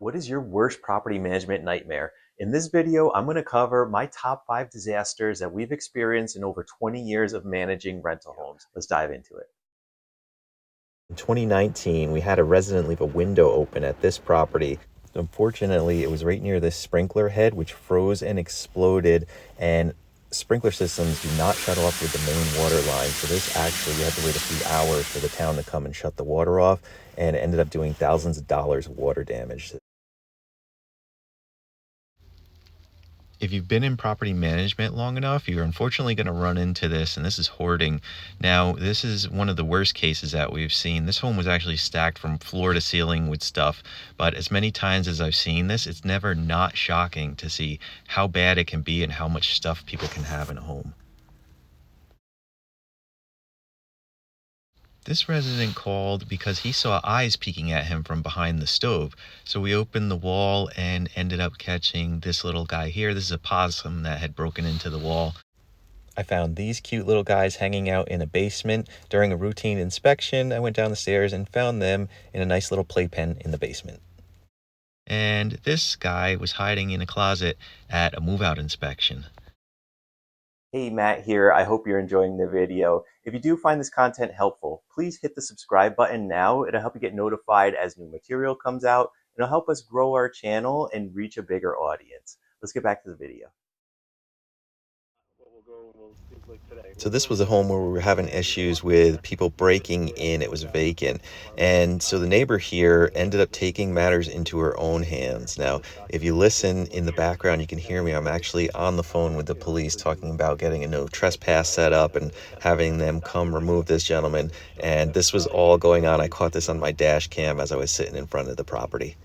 What is your worst property management nightmare? In this video, I'm going to cover my top 5 disasters that we've experienced in over 20 years of managing rental homes. Let's dive into it. In 2019, we had a resident leave a window open at this property. Unfortunately, it was right near this sprinkler head, which froze and exploded, and sprinkler systems do not shut off with the main water line. So this actually, you had to wait a few hours for the town to come and shut the water off, and it ended up doing thousands of dollars of water damage. If you've been in property management long enough, you're unfortunately going to run into this, and this is hoarding. Now, this is one of the worst cases that we've seen. This home was actually stacked from floor to ceiling with stuff, but as many times as I've seen this, it's never not shocking to see how bad it can be and how much stuff people can have in a home. This resident called because he saw eyes peeking at him from behind the stove. So we opened the wall and ended up catching this little guy here. This is a possum that had broken into the wall. I found these cute little guys hanging out in a basement. During a routine inspection, I went down the stairs and found them in a nice little playpen in the basement. And this guy was hiding in a closet at a move-out inspection. Hey, Matt here. I hope you're enjoying the video. If you do find this content helpful, please hit the subscribe button now. It'll help you get notified as new material comes out. It'll help us grow our channel and reach a bigger audience. Let's get back to the video. So this was a home where we were having issues with people breaking in. It was vacant. And so the neighbor here ended up taking matters into her own hands. Now, if you listen in the background, you can hear me. I'm actually on the phone with the police talking about getting a no trespass set up and having them come remove this gentleman. And this was all going on. I caught this on my dash cam as I was sitting in front of the property.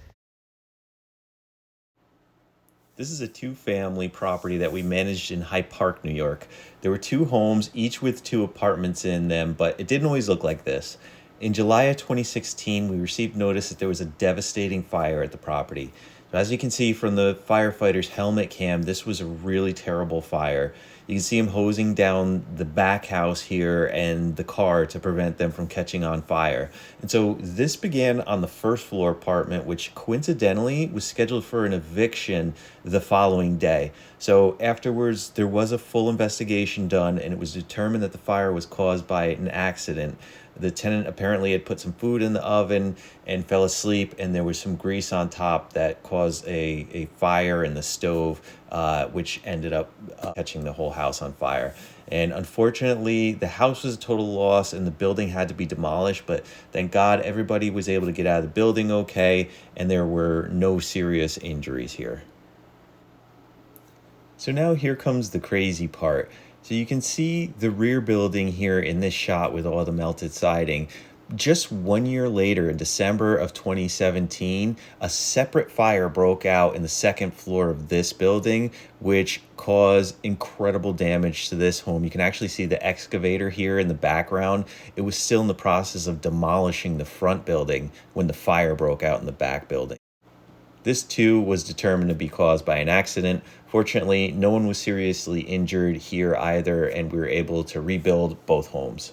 This is a two-family property that we managed in Hyde Park, New York. There were two homes, each with two apartments in them, but it didn't always look like this. In July of 2016, we received notice that there was a devastating fire at the property. As you can see from the firefighter's helmet cam, this was a really terrible fire. You can see him hosing down the back house here and the car to prevent them from catching on fire. And so this began on the first floor apartment, which coincidentally was scheduled for an eviction the following day. So afterwards, there was a full investigation done, and it was determined that the fire was caused by an accident. The tenant apparently had put some food in the oven and fell asleep, and there was some grease on top that caused a fire in the stove, which ended up catching the whole house on fire. And unfortunately, the house was a total loss and the building had to be demolished, but thank God everybody was able to get out of the building okay, and there were no serious injuries here. So now here comes the crazy part. So you can see the rear building here in this shot with all the melted siding. Just 1 year later, in December of 2017, a separate fire broke out in the second floor of this building, which caused incredible damage to this home. You can actually see the excavator here in the background. It was still in the process of demolishing the front building when the fire broke out in the back building. This too was determined to be caused by an accident. Fortunately, no one was seriously injured here either, and we were able to rebuild both homes.